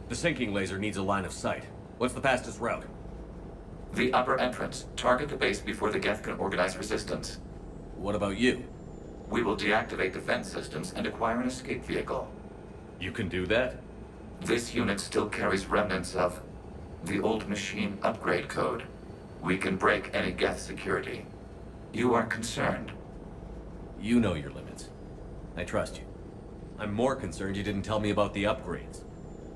The sinking laser needs a line of sight. What's the fastest route? The upper entrance. Target the base before the Geth can organize resistance. What about you? We will deactivate defense systems and acquire an escape vehicle. You can do that? This unit still carries remnants of the old machine upgrade code. We can break any Geth security. You are concerned. You know your limits. I trust you. I'm more concerned you didn't tell me about the upgrades.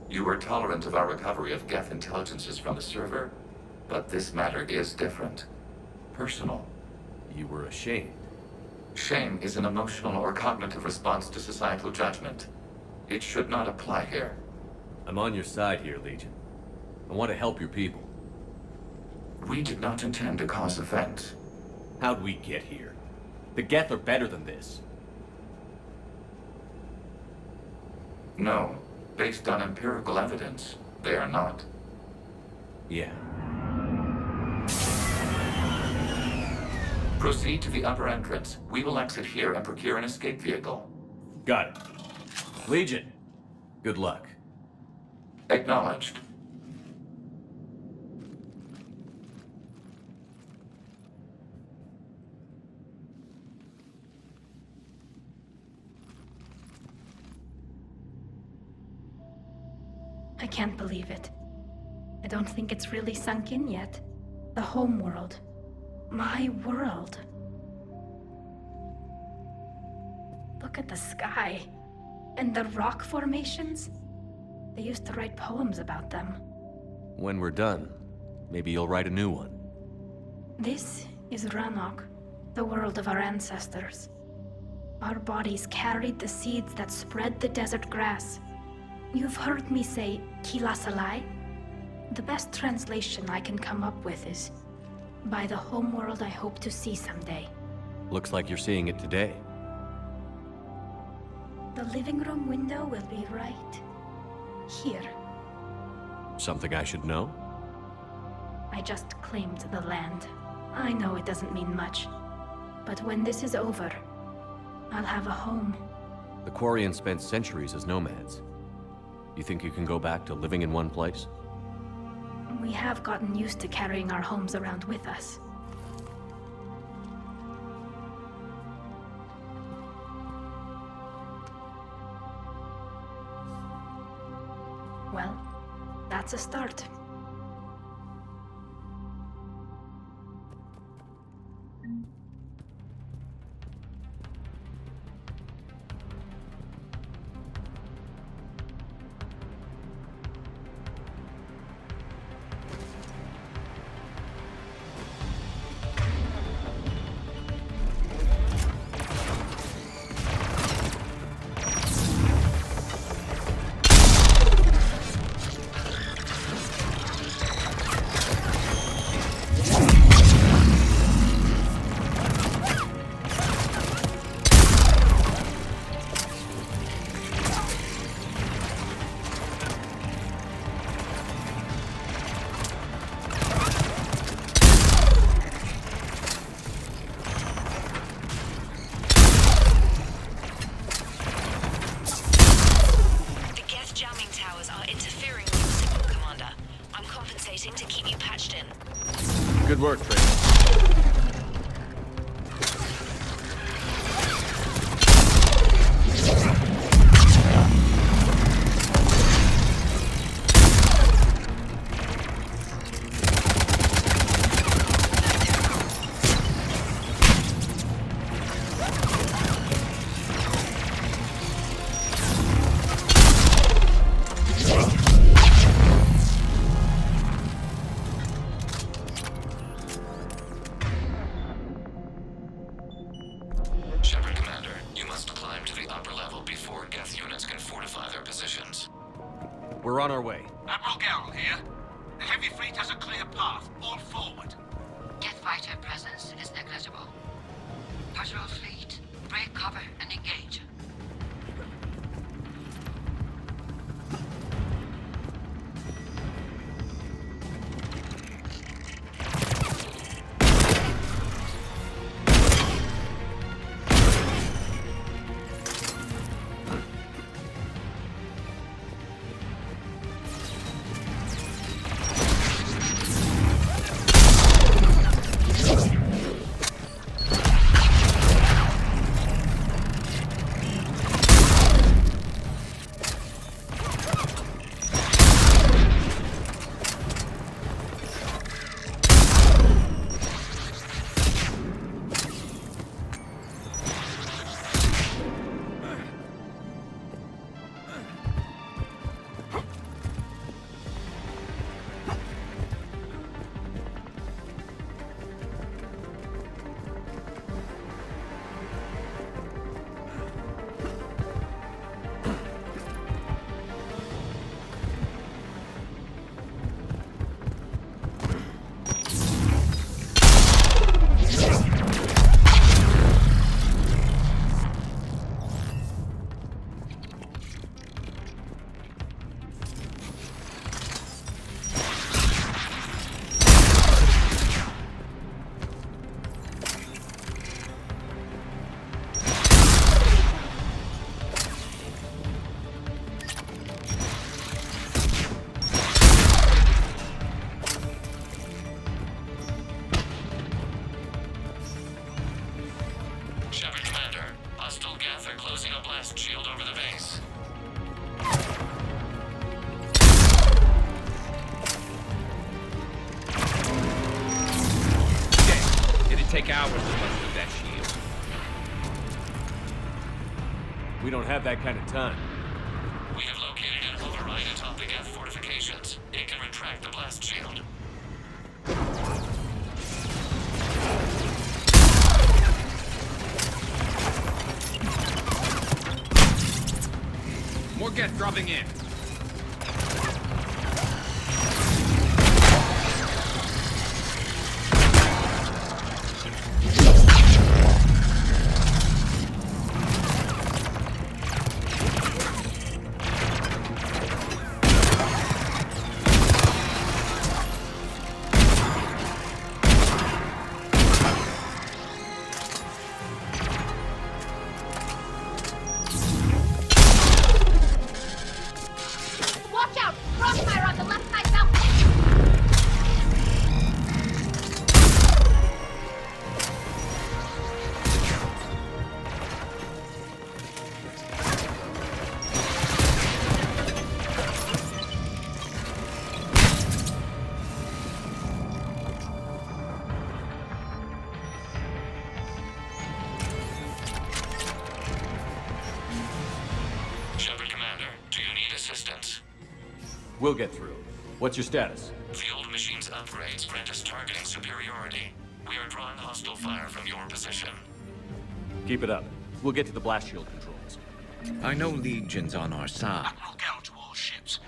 You were tolerant of our recovery of Geth intelligences from the server, but this matter is different. Personal. You were ashamed. Shame is an emotional or cognitive response to societal judgment. It should not apply here. I'm on your side here, Legion. I want to help your people. We did not intend to cause offense. How'd we get here? The Geth are better than this. No. Based on empirical evidence, they are not. Yeah. Proceed to the upper entrance. We will exit here and procure an escape vehicle. Got it. Legion, good luck. Acknowledged. I can't believe it. I don't think it's really sunk in yet. The home world. My world. Look at the sky. And the rock formations. They used to write poems about them. When we're done, maybe you'll write a new one. This is Ranok, the world of our ancestors. Our bodies carried the seeds that spread the desert grass. You've heard me say Kilasalai? The best translation I can come up with is, by the homeworld I hope to see someday. Looks like you're seeing it today. The living room window will be right here. Something I should know? I just claimed the land. I know it doesn't mean much. But when this is over, I'll have a home. The Quarians spent centuries as nomads. You think you can go back to living in one place? We have gotten used to carrying our homes around with us. Well, that's a start. Good work, Trace. Shepard Commander, you must climb to the upper level before Geth units can fortify their positions. We're on our way. Admiral Garrel here. The heavy fleet has a clear path. All forward. Geth fighter presence is negligible. Patrol fleet, break cover and engage. hours to bust through that shield. We don't have that kind of time. We have located an override atop the F fortifications. It can retract the blast shield. More Geth dropping in. Watch out! Crossfire on the left side south! Shepard Commander, do you need assistance? We'll get through. What's your status? The old machine's upgrades grant us targeting superiority. We are drawing hostile fire from your position. Keep it up. We'll get to the blast shield controls. I know Legion's on our side. Admiral Gell to all ships.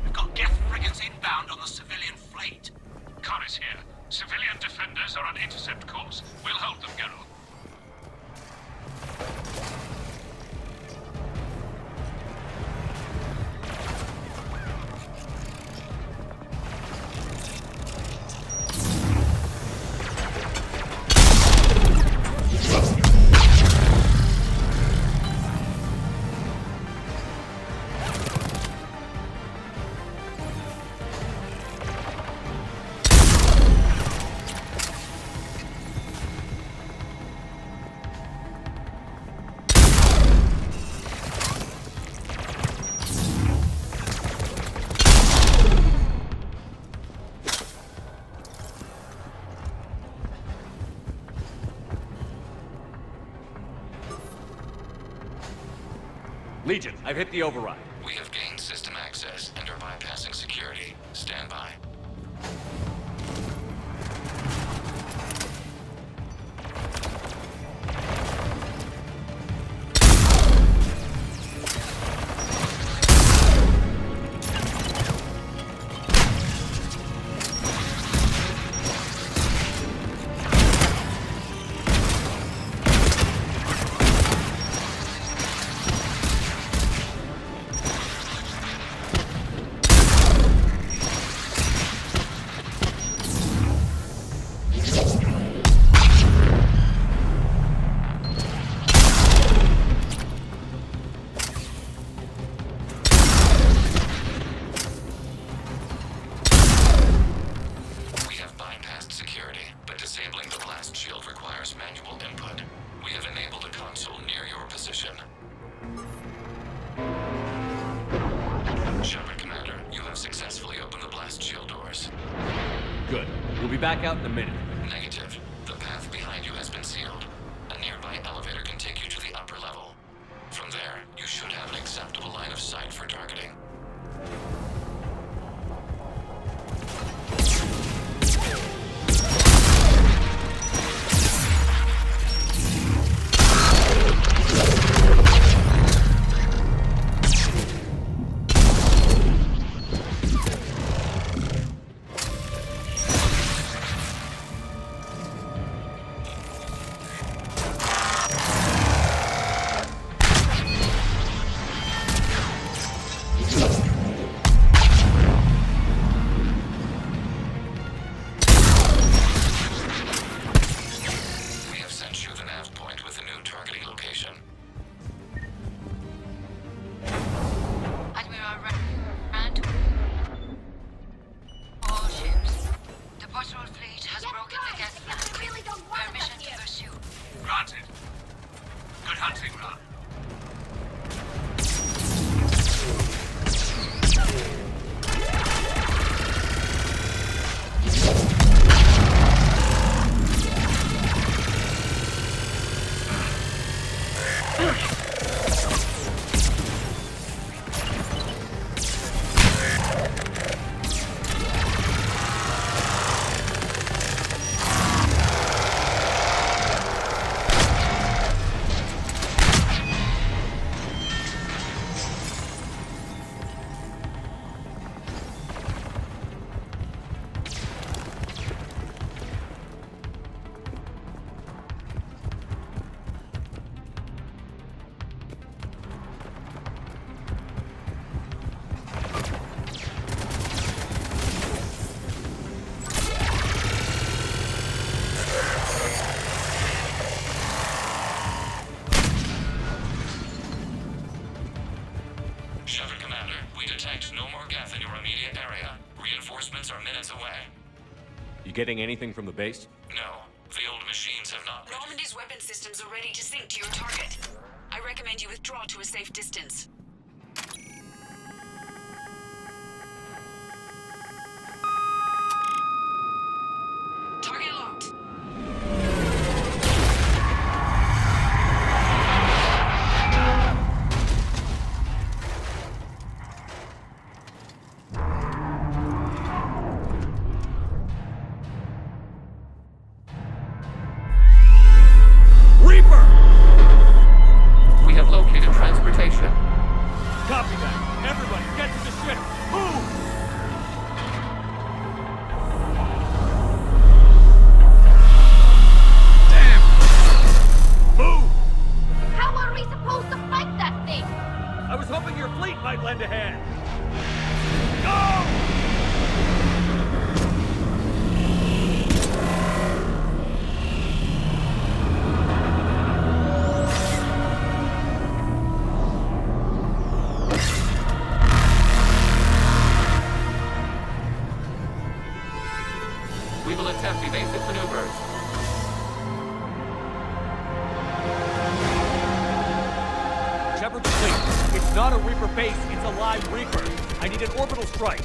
We've got Geth frigates inbound on the civilian fleet. Khan is here. Civilian defenders are on intercept course. We'll hold them, Geralt. Legion, I've hit the override. We have gained system access and are bypassing security. Stand by. We have bypassed security, but disabling the blast shield requires manual input. We have enabled a console near your position. Shepard Commander, you have successfully opened the blast shield doors. Good. We'll be back out in a minute. Negative. The path behind you has been sealed. A nearby elevator can take you to the upper level. From there, you should have an acceptable line of sight for targeting. Shepard Commander, we detect no more Geth in your immediate area. Reinforcements are minutes away. You getting anything from the base? No, the old machines have not... Normandy's weapon systems are ready to sink to your target. I recommend you withdraw to a safe distance. Target locked. Reaper! We have located transportation. Copy that. Everybody, get to the ship. Move! Move! How are we supposed to fight that thing? I was hoping your fleet might lend a hand. Go! We will attempt evasive maneuvers. Shepard's fleet. It's not a Reaper base, it's a live Reaper. I need an orbital strike.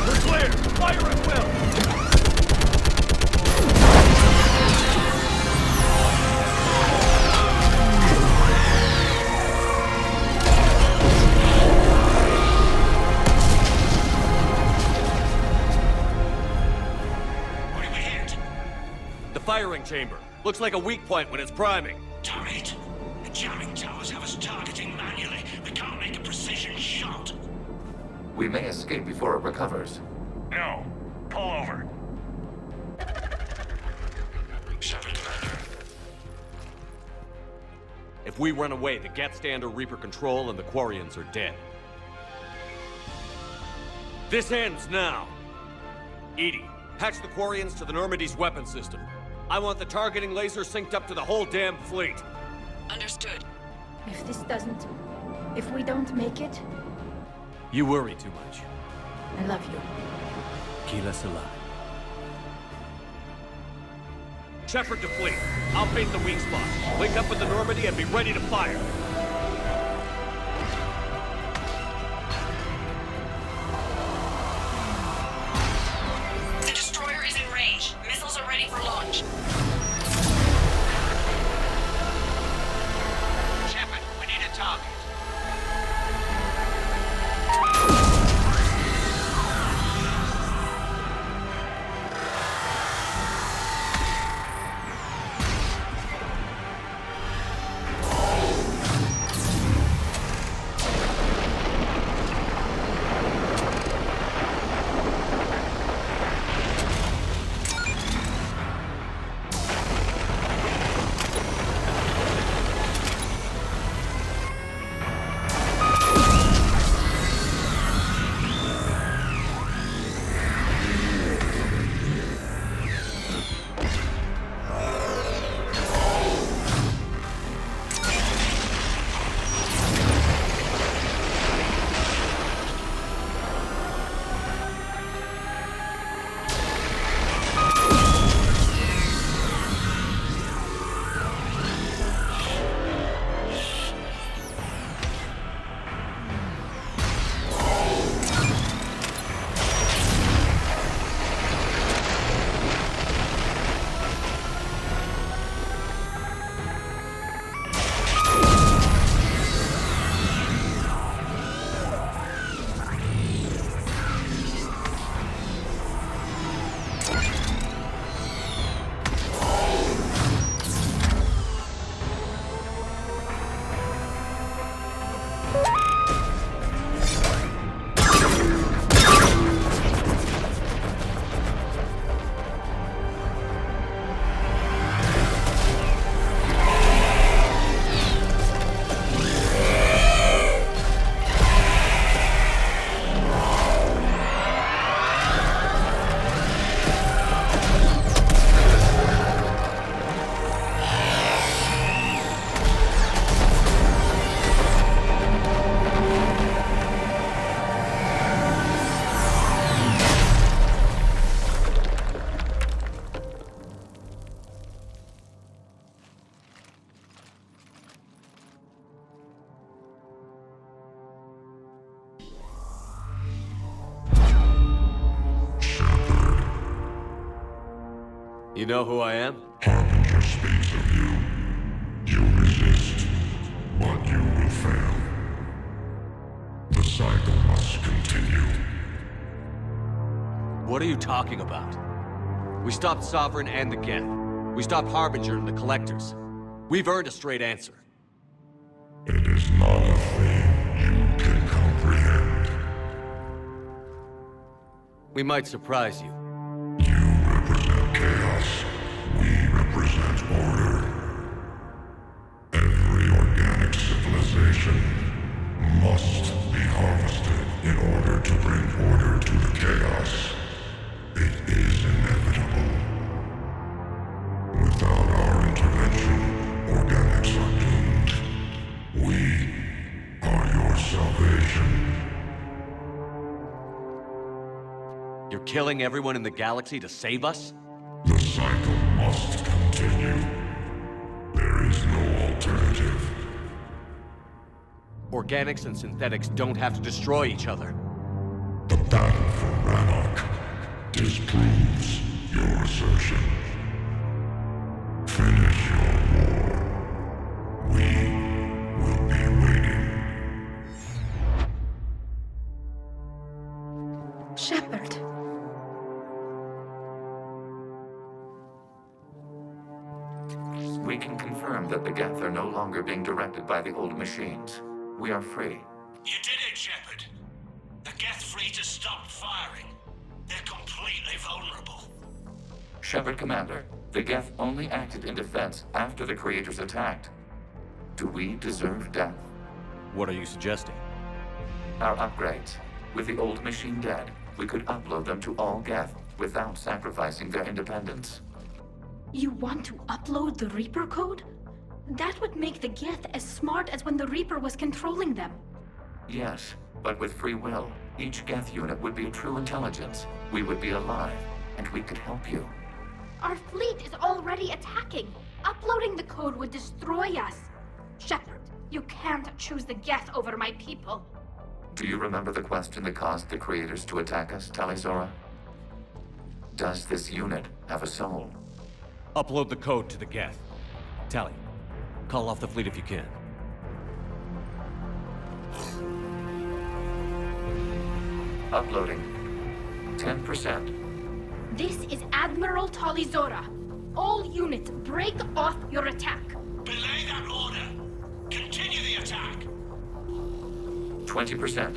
We're clear! Fire at will! What did we hit? The firing chamber. Looks like a weak point when it's priming. Damn it! The jamming towers have us targeting manually. We can't make a precision shot. We may escape before it recovers. No. Pull over. Shepard Commander. If we run away, the Geth stand under Reaper control and the Quarians are dead. This ends now. Edie, patch the Quarians to the Normandy's weapon system. I want the targeting laser synced up to the whole damn fleet. Understood. If this doesn't... If we don't make it, You worry too much. I love you. Keela Selah. Shepard to fleet. I'll paint the weak spot. Link up with the Normandy and be ready to fire. The destroyer is in range. Missiles are ready for launch. Shepard, we need a target. You know who I am? Harbinger speaks of you. You resist, but you will fail. The cycle must continue. What are you talking about? We stopped Sovereign and the Geth. We stopped Harbinger and the Collectors. We've earned a straight answer. It is not a thing you can comprehend. We might surprise you. You represent chaos. We represent order. Every organic civilization must be harvested in order to bring order to the chaos. It is inevitable. Without our intervention, organics are doomed. We are your salvation. You're killing everyone in the galaxy to save us? The cycle must continue. There is no alternative. Organics and synthetics don't have to destroy each other. The battle for Rannoch disproves your assertion. Finish your war. We will be waiting. Shepard. We can confirm that the Geth are no longer being directed by the old machines. We are free. You did it, Shepard. The Geth fleet has stopped firing. They're completely vulnerable. Shepard Commander, the Geth only acted in defense after the Creators attacked. Do we deserve death? What are you suggesting? Our upgrades. With the old machine dead, we could upload them to all Geth without sacrificing their independence. You want to upload the Reaper code? That would make the Geth as smart as when the Reaper was controlling them. Yes, but with free will, each Geth unit would be a true intelligence. We would be alive, and we could help you. Our fleet is already attacking. Uploading the code would destroy us. Shepard, you can't choose the Geth over my people. Do you remember the question that caused the Creators to attack us, Tali'Zorah? Does this unit have a soul? Upload the code to the Geth. Tali, call off the fleet if you can. Uploading. 10%. This is Admiral Tali'Zorah. All units, break off your attack. Belay that order. Continue the attack. 20%.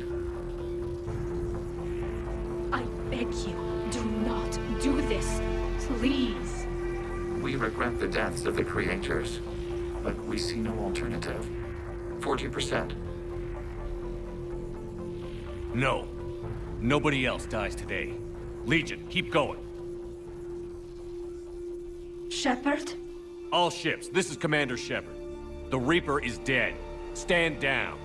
I beg you, do not do this. Please. We regret the deaths of the Creators, but we see no alternative. 40%. No. Nobody else dies today. Legion, keep going. Shepard? All ships, this is Commander Shepard. The Reaper is dead. Stand down.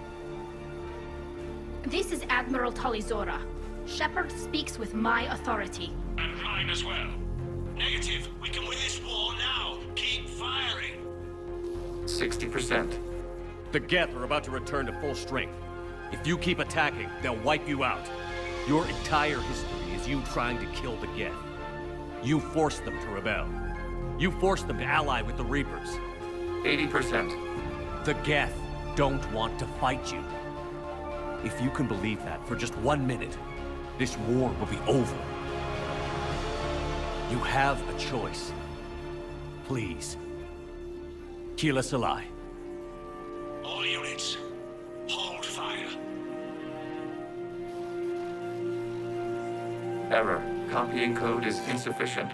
This is Admiral Tali'Zorah. Shepard speaks with my authority. And mine as well. Negative. We can win this war now. Keep firing. 60%. The Geth are about to return to full strength. If you keep attacking, they'll wipe you out. Your entire history is you trying to kill the Geth. You forced them to rebel. You forced them to ally with the Reapers. 80%. The Geth don't want to fight you. If you can believe that for just 1 minute, this war will be over. You have a choice. Please. Keelah Se'lai. All units, hold fire. Error. Copying code is insufficient.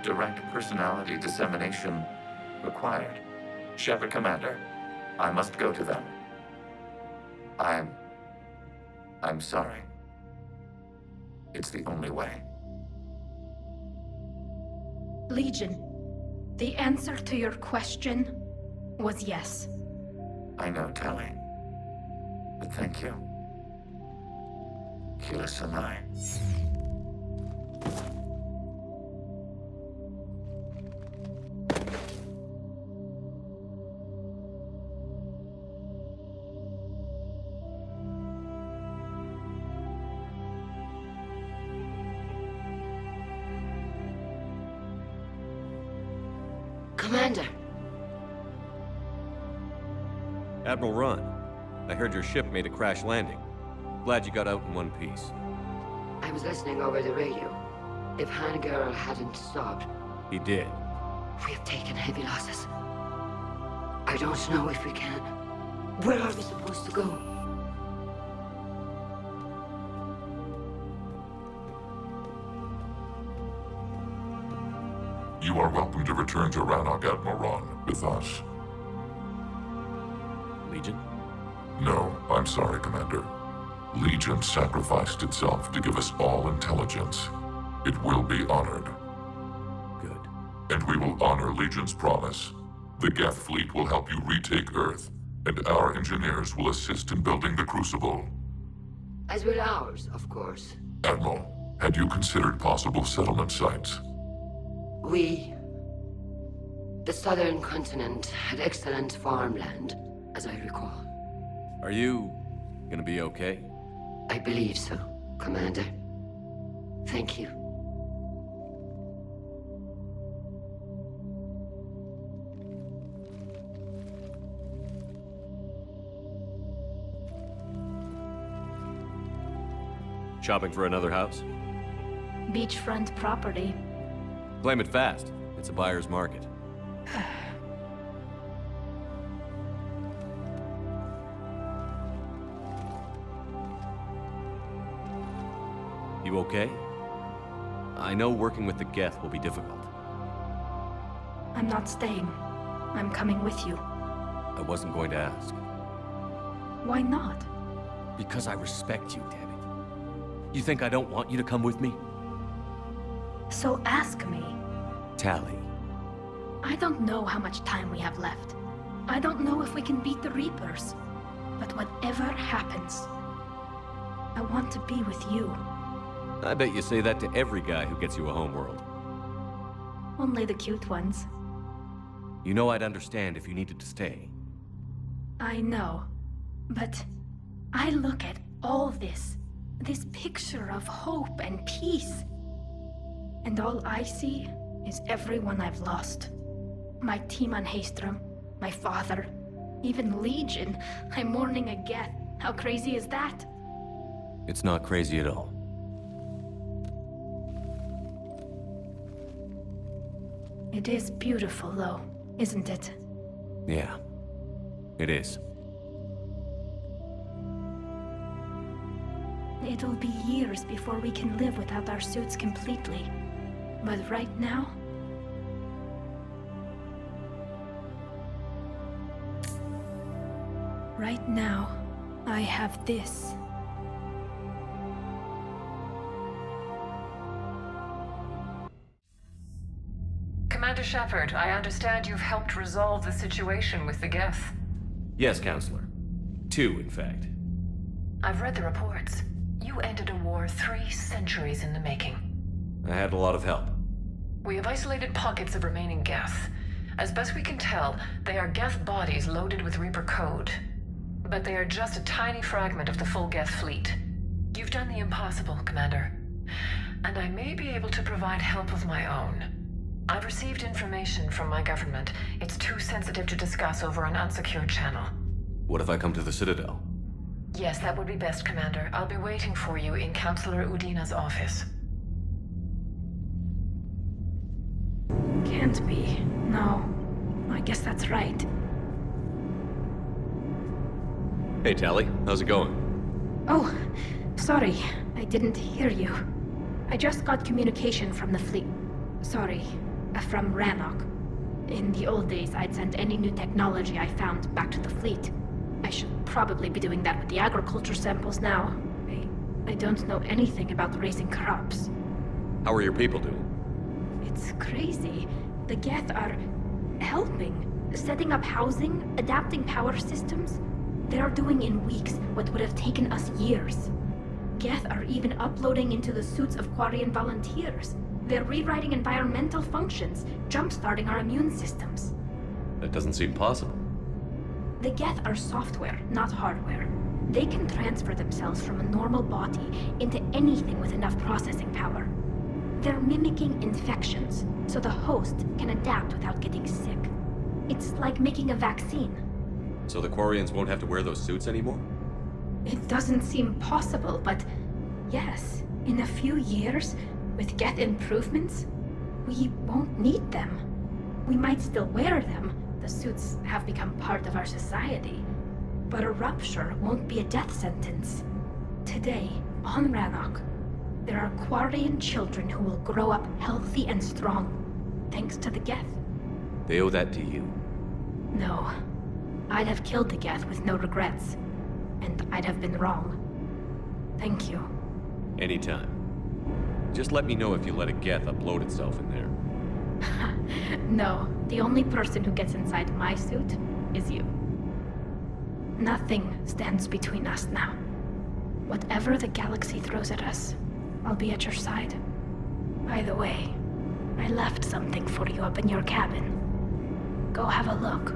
Direct personality dissemination required. Shepard Commander, I must go to them. I'm sorry. It's the only way. Legion, the answer to your question was yes. I know, Tali. But thank you. Keelah Se'lai. Commander, Admiral Run, I heard your ship made a crash landing. Glad you got out in one piece. I was listening over the radio. If Hangirl hadn't stopped, He did. we have taken heavy losses. I don't know if we can. Where are we supposed to go? You are welcome to return to Rannoch, Admiral Ron, with us. Legion? No, I'm sorry, Commander. Legion sacrificed itself to give us all intelligence. It will be honored. Good. And we will honor Legion's promise. The Geth fleet will help you retake Earth, and our engineers will assist in building the Crucible. As will ours, of course. Admiral, had you considered possible settlement sites? The southern continent had excellent farmland, as I recall. Are you gonna be okay? I believe so, Commander. Thank you. Shopping for another house? Beachfront property. Claim it fast. It's a buyer's market. You okay? I know working with the Geth will be difficult. I'm not staying. I'm coming with you. I wasn't going to ask. Why not? Because I respect you, damn it. You think I don't want you to come with me? So ask me. Tali. I don't know how much time we have left. I don't know if we can beat the Reapers. But whatever happens, I want to be with you. I bet you say that to every guy who gets you a homeworld. Only the cute ones. You know I'd understand if you needed to stay. I know. But I look at all this picture of hope and peace. And all I see is everyone I've lost. My team on Haestrom, my father, even Legion. I'm mourning a Geth. How crazy is that? It's not crazy at all. It is beautiful, though, isn't it? Yeah, it is. It'll be years before we can live without our suits completely. But right now... Right now, I have this. Commander Shepard, I understand you've helped resolve the situation with the Geth. Yes, Counselor. 2, in fact. I've read the reports. You ended a war 3 centuries in the making. I had a lot of help. We have isolated pockets of remaining Geth. As best we can tell, they are Geth bodies loaded with Reaper code. But they are just a tiny fragment of the full Geth fleet. You've done the impossible, Commander. And I may be able to provide help of my own. I've received information from my government. It's too sensitive to discuss over an unsecured channel. What if I come to the Citadel? Yes, that would be best, Commander. I'll be waiting for you in Counselor Udina's office. Can't be. No. I guess that's right. Hey, Tali. How's it going? Oh, sorry. I didn't hear you. I just got communication from the fleet. Sorry. From Rannoch. In the old days, I'd send any new technology I found back to the fleet. I should probably be doing that with the agriculture samples now. I don't know anything about raising crops. How are your people doing? It's crazy. The Geth are helping. Setting up housing, adapting power systems. They are doing in weeks what would have taken us years. Geth are even uploading into the suits of Quarian volunteers. They're rewriting environmental functions, jump-starting our immune systems. That doesn't seem possible. The Geth are software, not hardware. They can transfer themselves from a normal body into anything with enough processing power. They're mimicking infections, so the host can adapt without getting sick. It's like making a vaccine. So the Quarians won't have to wear those suits anymore? It doesn't seem possible, but yes, in a few years, with Geth improvements, we won't need them. We might still wear them. The suits have become part of our society. But a rupture won't be a death sentence. Today, on Rannoch, there are Quarian children who will grow up healthy and strong, thanks to the Geth. They owe that to you. No. I'd have killed the Geth with no regrets. And I'd have been wrong. Thank you. Anytime. Just let me know if you let a Geth upload itself in there. No, the only person who gets inside my suit is you. Nothing stands between us now. Whatever the galaxy throws at us, I'll be at your side. By the way, I left something for you up in your cabin. Go have a look.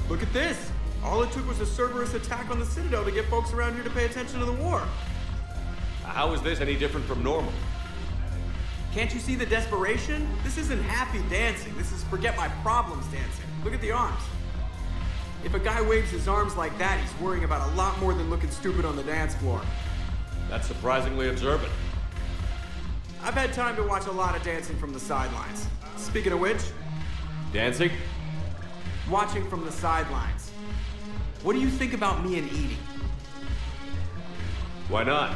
Look at this! All it took was a Cerberus attack on the Citadel to get folks around here to pay attention to the war. How is this any different from normal? Can't you see the desperation? This isn't happy dancing. This is forget my problems dancing. Look at the arms. If a guy waves his arms like that, he's worrying about a lot more than looking stupid on the dance floor. That's surprisingly observant. I've had time to watch a lot of dancing from the sidelines. Speaking of which, Dancing? watching from the sidelines. What do you think about me and Edie? Why not?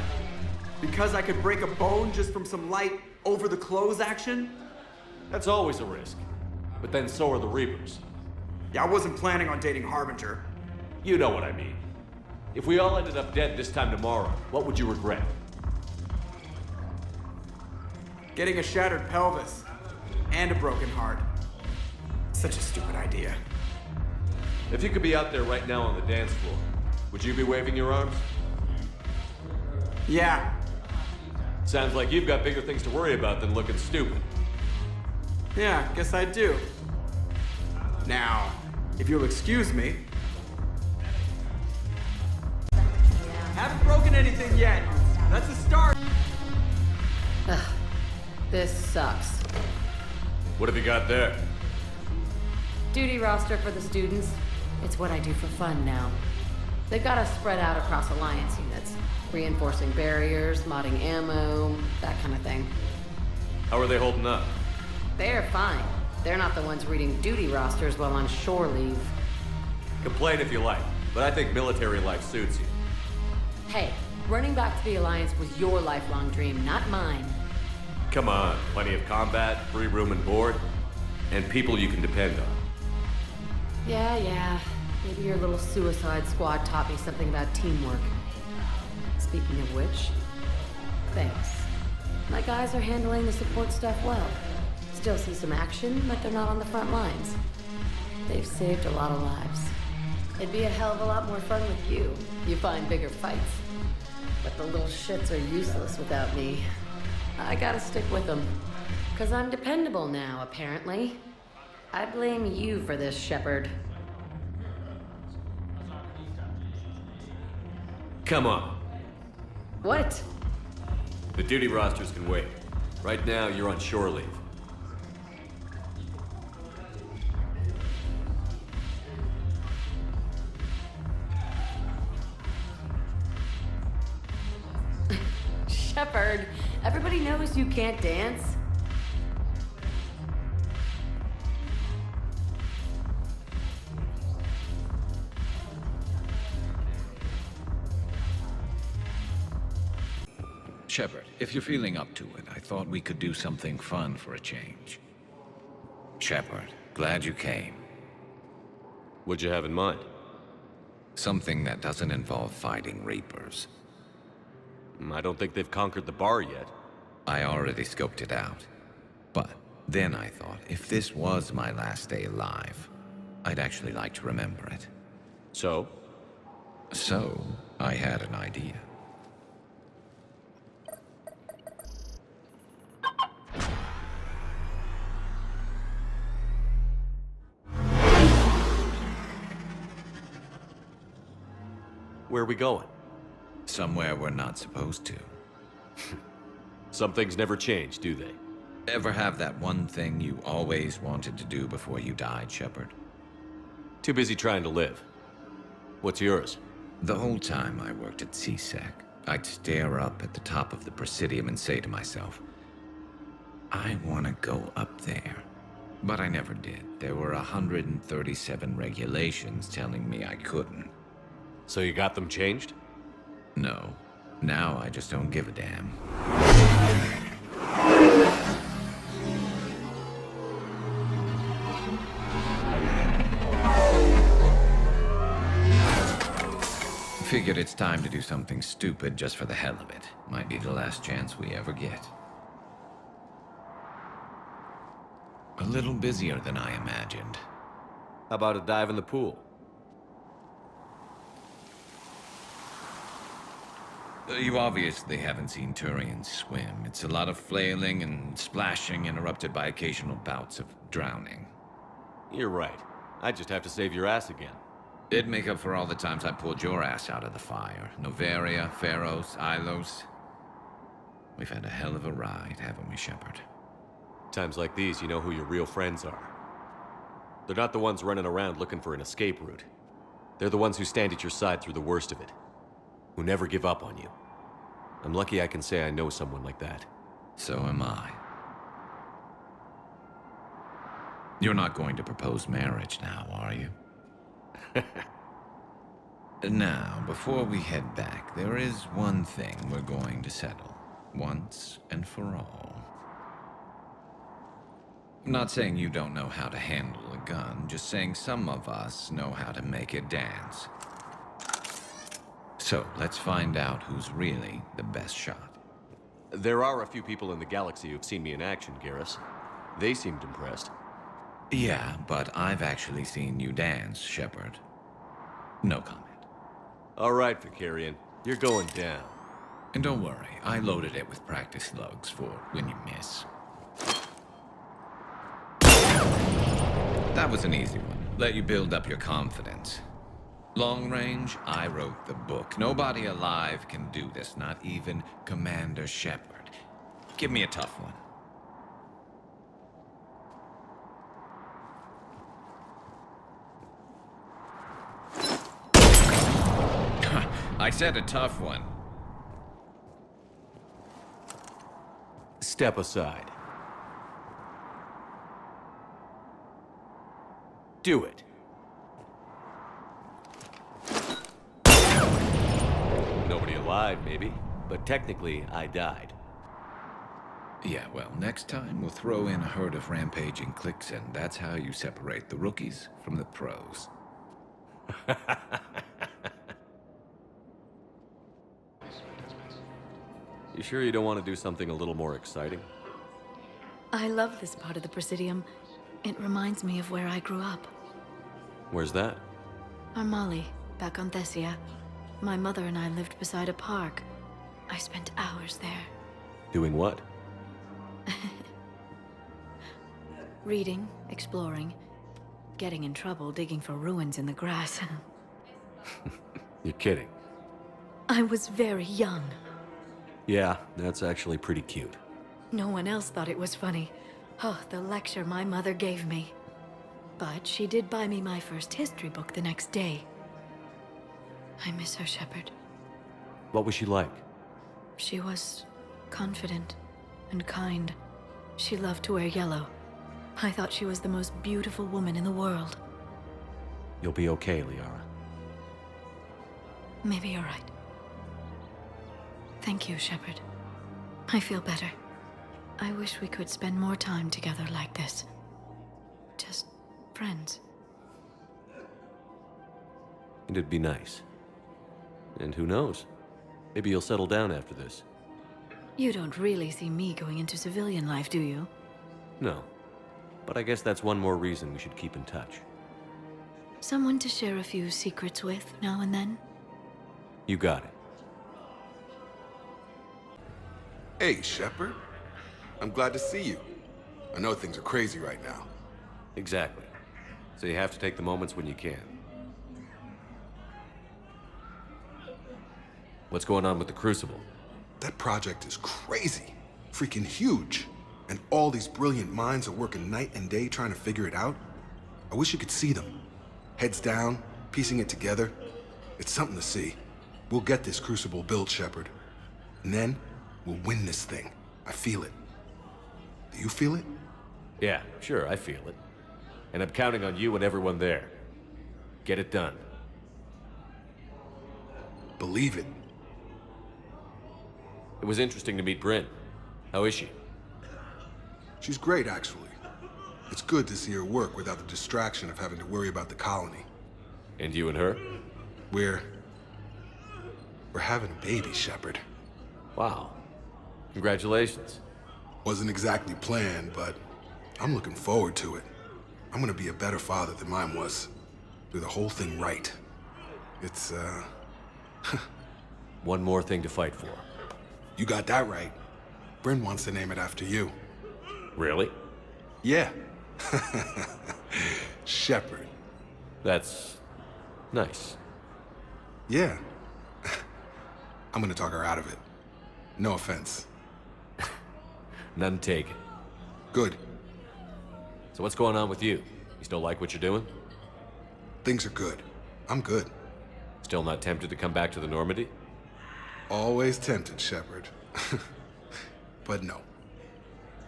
Because I could break a bone just from some light over-the-clothes action? That's always a risk. But then so are the Reapers. Yeah, I wasn't planning on dating Harbinger. You know what I mean. If we all ended up dead this time tomorrow, what would you regret? Getting a shattered pelvis. And a broken heart. Such a stupid idea. If you could be out there right now on the dance floor, would you be waving your arms? Yeah. Sounds like you've got bigger things to worry about than looking stupid. Yeah, guess I do. Now, if you'll excuse me. Haven't broken anything yet. That's a start. This sucks. What have you got there? Duty roster for the students. It's what I do for fun now. They've got us spread out across Alliance units. Reinforcing barriers, modding ammo, that kind of thing. How are they holding up? They're fine. They're not the ones reading duty rosters while on shore leave. Complain if you like, but I think military life suits you. Hey, running back to the Alliance was your lifelong dream, not mine. Come on, plenty of combat, free room and board, and people you can depend on. Yeah. Maybe your little suicide squad taught me something about teamwork. Speaking of which, thanks. My guys are handling the support stuff well. Still see some action, but they're not on the front lines. They've saved a lot of lives. It'd be a hell of a lot more fun with you. You find bigger fights. But the little shits are useless without me. I gotta stick with them. 'Cause I'm dependable now, apparently. I blame you for this, Shepard. Come on. What? The duty rosters can wait. Right now, you're on shore leave. Shepard, everybody knows you can't dance. Shepard, if you're feeling up to it, I thought we could do something fun for a change. Shepard, glad you came. What'd you have in mind? Something that doesn't involve fighting Reapers. I don't think they've conquered the bar yet. I already scoped it out. But then I thought, if this was my last day alive, I'd actually like to remember it. So? So, I had an idea. Where are we going? Somewhere we're not supposed to. Some things never change, do they? Ever have that one thing you always wanted to do before you died, Shepard? Too busy trying to live. What's yours? The whole time I worked at CSEC, I'd stare up at the top of the Presidium and say to myself, I want to go up there. But I never did. There were 137 regulations telling me I couldn't. So you got them changed? No. Now I just don't give a damn. Figured it's time to do something stupid just for the hell of it. Might be the last chance we ever get. A little busier than I imagined. How about a dive in the pool? You obviously haven't seen Turians swim. It's a lot of flailing and splashing, interrupted by occasional bouts of drowning. You're right. I just have to save your ass again. It'd make up for all the times I pulled your ass out of the fire. Noveria, Pharos, Ilos. We've had a hell of a ride, haven't we, Shepard? Times like these, you know who your real friends are. They're not the ones running around looking for an escape route. They're the ones who stand at your side through the worst of it. Who never give up on you. I'm lucky I can say I know someone like that. So am I. You're not going to propose marriage now, are you? Now, before we head back, there is one thing we're going to settle. Once and for all. I'm not saying you don't know how to handle a gun, just saying some of us know how to make it dance. So, let's find out who's really the best shot. There are a few people in the galaxy who've seen me in action, Garrus. They seemed impressed. Yeah, but I've actually seen you dance, Shepard. No comment. All right, Vicarian. You're going down. And don't worry, I loaded it with practice slugs for when you miss. That was an easy one. Let you build up your confidence. Long range, I wrote the book. Nobody alive can do this, not even Commander Shepard. Give me a tough one. I said a tough one. Step aside. Do it. Nobody alive, maybe. But technically, I died. Yeah, well, next time we'll throw in a herd of rampaging cliques, and that's how you separate the rookies from the pros. You sure you don't want to do something a little more exciting? I love this part of the Presidium. It reminds me of where I grew up. Where's that? Armali, back on Thessia. My mother and I lived beside a park. I spent hours there. Doing what? Reading, exploring, getting in trouble digging for ruins in the grass. You're kidding. I was very young. Yeah, that's actually pretty cute. No one else thought it was funny. Oh, the lecture my mother gave me. But she did buy me my first history book the next day. I miss her, Shepard. What was she like? She was confident and kind. She loved to wear yellow. I thought she was the most beautiful woman in the world. You'll be okay, Liara. Maybe you're right. Thank you, Shepard. I feel better. I wish we could spend more time together like this. Just friends. And it'd be nice. And who knows? Maybe you'll settle down after this. You don't really see me going into civilian life, do you? No. But I guess that's one more reason we should keep in touch. Someone to share a few secrets with now and then? You got it. Hey, Shepard. I'm glad to see you. I know things are crazy right now. Exactly. So you have to take the moments when you can. What's going on with the Crucible? That project is crazy. Freaking huge. And all these brilliant minds are working night and day trying to figure it out. I wish you could see them. Heads down, piecing it together. It's something to see. We'll get this Crucible built, Shepard. And then, we'll win this thing. I feel it. Do you feel it? Yeah, sure, I feel it. And I'm counting on you and everyone there. Get it done. Believe it. It was interesting to meet Bryn. How is she? She's great, actually. It's good to see her work without the distraction of having to worry about the colony. And you and her? We're having a baby, Shepard. Wow. Congratulations. Wasn't exactly planned, but I'm looking forward to it. I'm gonna be a better father than mine was. Do the whole thing right. It's, One more thing to fight for. You got that right. Bryn wants to name it after you. Really? Yeah. Shepard. That's nice. Yeah. I'm gonna talk her out of it. No offense. None taken. Good. So what's going on with you? You still like what you're doing? Things are good. I'm good. Still not tempted to come back to the Normandy? Always tempted, Shepard. But no.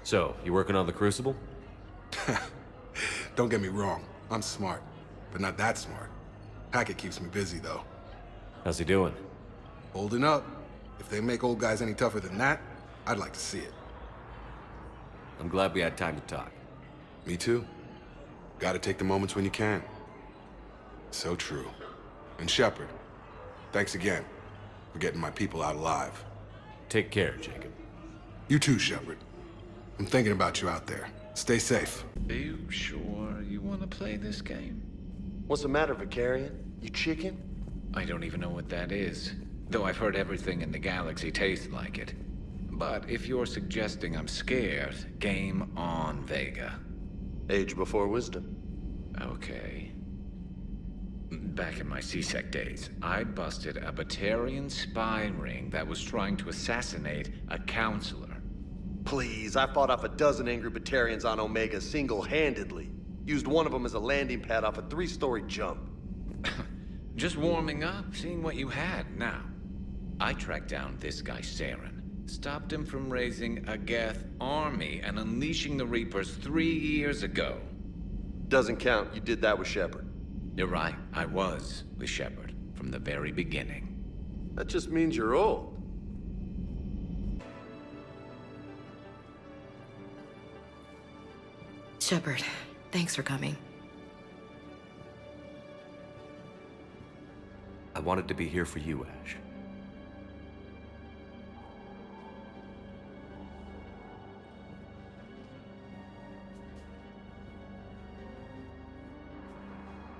So, you working on the Crucible? Don't get me wrong. I'm smart, but not that smart. Hackett keeps me busy, though. How's he doing? Holding up. If they make old guys any tougher than that, I'd like to see it. I'm glad we had time to talk. Me too. Gotta take the moments when you can. So true. And Shepard, thanks again for getting my people out alive. Take care, Jacob. You too, Shepard. I'm thinking about you out there. Stay safe. Are you sure you want to play this game? What's the matter, Vicarian? You chicken? I don't even know what that is. Though I've heard everything in the galaxy tastes like it. But if you're suggesting I'm scared, game on, Vega. Age before wisdom. Okay. Back in my CSEC days, I busted a Batarian spy ring that was trying to assassinate a counselor. Please, I fought off a dozen angry Batarians on Omega single-handedly. Used one of them as a landing pad off a 3-story jump. Just warming up, seeing what you had. Now, I tracked down this guy, Saren. Stopped him from raising a Geth army and unleashing the Reapers 3 years ago. Doesn't count. You did that with Shepard. You're right. I was with Shepard from the very beginning. That just means you're old. Shepard, thanks for coming. I wanted to be here for you, Ash.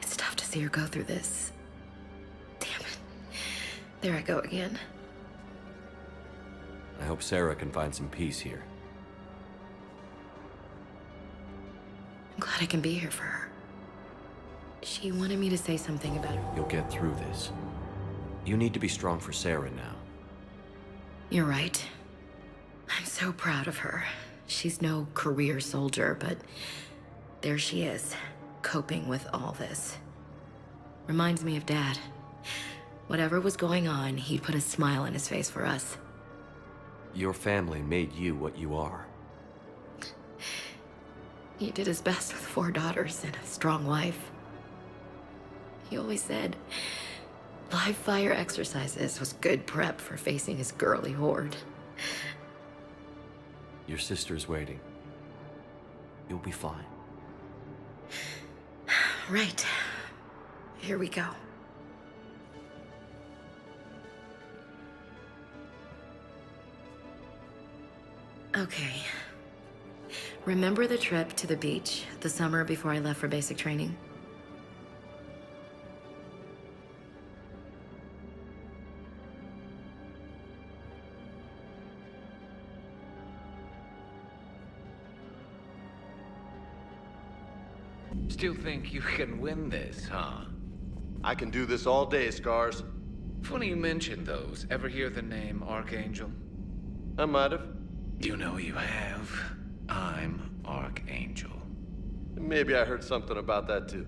It's tough to see her go through this. Damn it. There I go again. I hope Sarah can find some peace here. I'm glad I can be here for her. She wanted me to say something about her. You'll get through this. You need to be strong for Sarah now. You're right. I'm so proud of her. She's no career soldier, but there she is, coping with all this. Reminds me of Dad. Whatever was going on, he'd put a smile on his face for us. Your family made you what you are. He did his best with 4 daughters and a strong wife. He always said live fire exercises was good prep for facing his girly horde. Your sister's waiting. You'll be fine. Right. Here we go. Okay. Remember the trip to the beach the summer before I left for basic training? Still think you can win this, huh? I can do this all day, Scars. Funny you mentioned those. Ever hear the name Archangel? I might have. You know you have. I'm Archangel. Maybe I heard something about that too.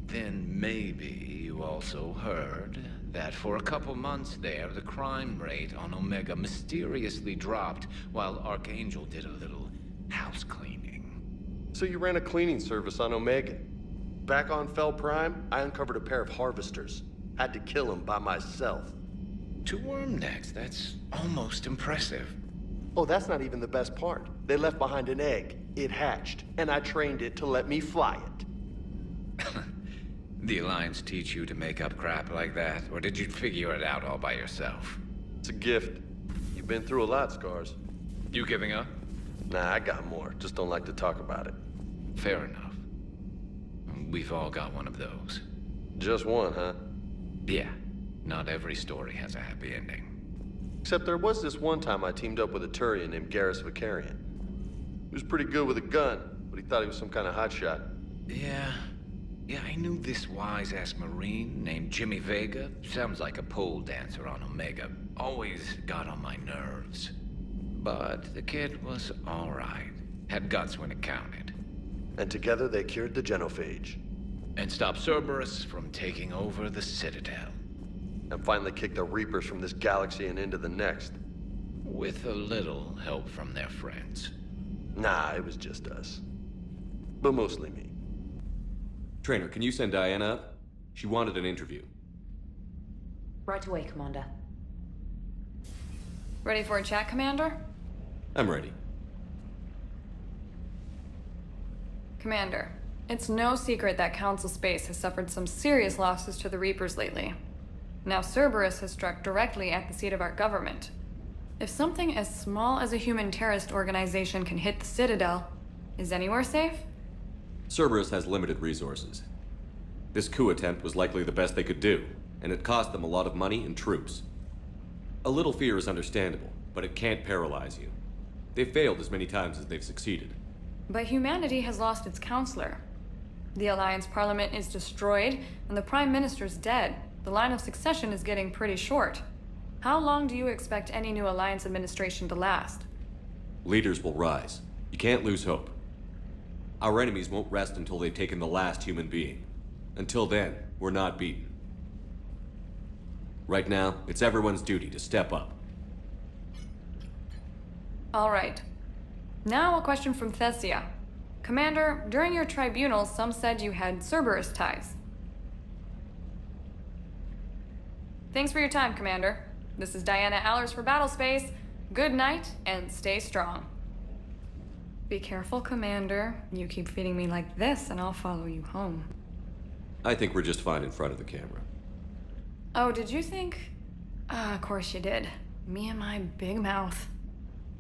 Then maybe you also heard that for a couple months there, the crime rate on Omega mysteriously dropped while Archangel did a little house cleaning. So you ran a cleaning service on Omega. Back on Fel Prime, I uncovered a pair of harvesters. Had to kill them by myself. 2 worm necks, that's almost impressive. Oh, that's not even the best part. They left behind an egg. It hatched, and I trained it to let me fly it. The Alliance teach you to make up crap like that, or did you figure it out all by yourself? It's a gift. You've been through a lot, Scars. You giving up? Nah, I got more. Just don't like to talk about it. Fair enough. We've all got one of those. Just one, huh? Yeah. Not every story has a happy ending. Except there was this one time I teamed up with a Turian named Garrus Vicarian. He was pretty good with a gun, but he thought he was some kind of hotshot. Yeah, I knew this wise-ass Marine named Jimmy Vega. Sounds like a pole dancer on Omega. Always got on my nerves. But the kid was alright. Had guts when it counted. And together they cured the genophage. And stopped Cerberus from taking over the Citadel. And finally kicked the Reapers from this galaxy and into the next. With a little help from their friends. Nah, it was just us. But mostly me. Trainer, can you send Diana up? She wanted an interview. Right away, Commander. Ready for a chat, Commander? I'm ready. Commander, it's no secret that Council Space has suffered some serious losses to the Reapers lately. Now Cerberus has struck directly at the seat of our government. If something as small as a human terrorist organization can hit the Citadel, is anywhere safe? Cerberus has limited resources. This coup attempt was likely the best they could do, and it cost them a lot of money and troops. A little fear is understandable, but it can't paralyze you. They've failed as many times as they've succeeded. But humanity has lost its counselor. The Alliance Parliament is destroyed, and the Prime Minister's dead. The line of succession is getting pretty short. How long do you expect any new Alliance administration to last? Leaders will rise. You can't lose hope. Our enemies won't rest until they've taken the last human being. Until then, we're not beaten. Right now, it's everyone's duty to step up. All right. Now a question from Thessia. Commander, during your tribunal, some said you had Cerberus ties. Thanks for your time, Commander. This is Diana Allers for Battlespace. Good night, and stay strong. Be careful, Commander. You keep feeding me like this, and I'll follow you home. I think we're just fine in front of the camera. Oh, did you think? Of course you did. Me and my big mouth.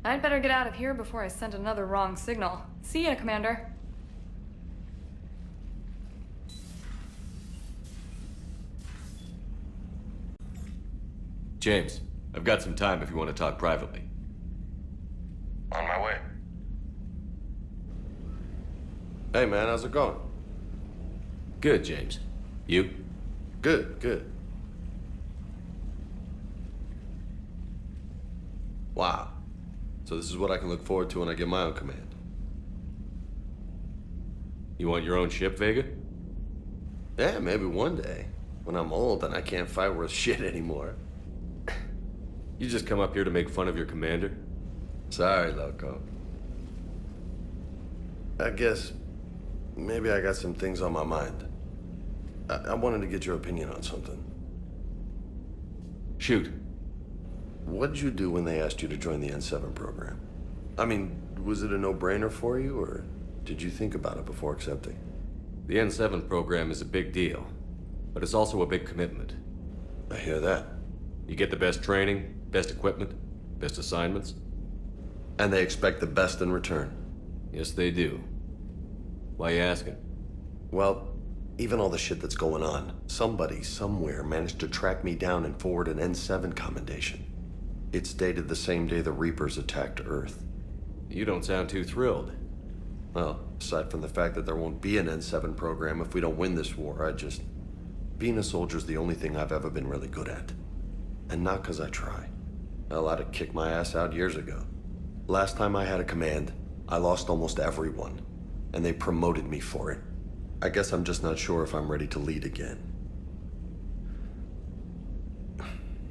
I'd better get out of here before I send another wrong signal. See ya, Commander. James, I've got some time if you want to talk privately. On my way. Hey man, how's it going? Good, James. You? Good, good. Wow. So this is what I can look forward to when I get my own command. You want your own ship, Vega? Yeah, maybe one day. When I'm old and I can't fight worth shit anymore. You just come up here to make fun of your commander? Sorry, Loco. I guess maybe I got some things on my mind. I wanted to get your opinion on something. Shoot. What did you do when they asked you to join the N7 program? I mean, was it a no-brainer for you, or did you think about it before accepting? The N7 program is a big deal, but it's also a big commitment. I hear that. You get the best training, best equipment, best assignments. And they expect the best in return. Yes, they do. Why you asking? Well, even all the shit that's going on, somebody, somewhere, managed to track me down and forward an N7 commendation. It's dated the same day the Reapers attacked Earth. You don't sound too thrilled. Well, aside from the fact that there won't be an N7 program if we don't win this war, being a soldier's the only thing I've ever been really good at. And not 'cause I try. Hell, I'd have kicked my ass out years ago. Last time I had a command, I lost almost everyone, and they promoted me for it. I guess I'm just not sure if I'm ready to lead again.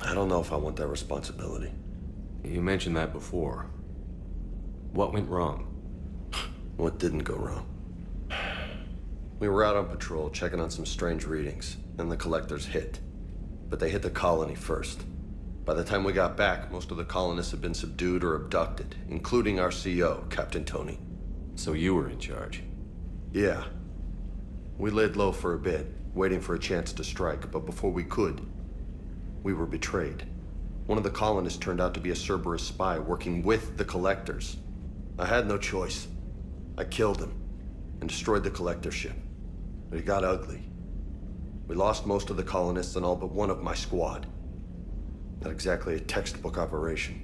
I don't know if I want that responsibility. You mentioned that before. What went wrong? What didn't go wrong? We were out on patrol, checking on some strange readings, and the collectors hit. But they hit the colony first. By the time we got back, most of the colonists had been subdued or abducted, including our CO, Captain Tony. So you were in charge? Yeah. We laid low for a bit, waiting for a chance to strike, but before we could, we were betrayed. One of the colonists turned out to be a Cerberus spy working with the collectors. I had no choice. I killed him and destroyed the collector ship. But it got ugly. We lost most of the colonists and all but one of my squad. Not exactly a textbook operation.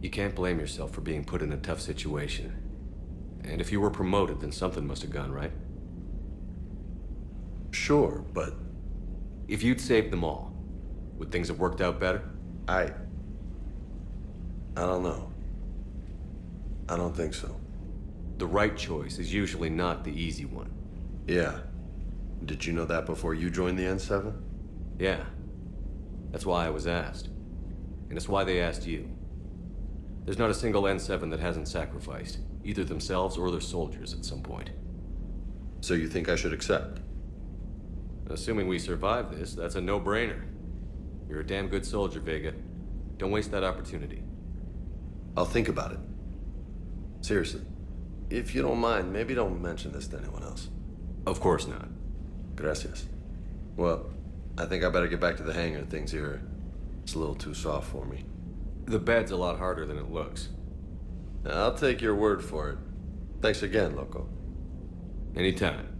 You can't blame yourself for being put in a tough situation. And if you were promoted, then something must have gone right. Sure, but... If you'd saved them all, would things have worked out better? I don't know. I don't think so. The right choice is usually not the easy one. Yeah. Did you know that before you joined the N7? Yeah. That's why I was asked. And it's why they asked you. There's not a single N7 that hasn't sacrificed, either themselves or their soldiers at some point. So you think I should accept? Assuming we survive this, that's a no-brainer. You're a damn good soldier, Vega. Don't waste that opportunity. I'll think about it. Seriously. If you don't mind, maybe don't mention this to anyone else. Of course not. Gracias. Well, I think I better get back to the hangar. Things here, it's a little too soft for me. The bed's a lot harder than it looks. I'll take your word for it. Thanks again, Loco. Anytime.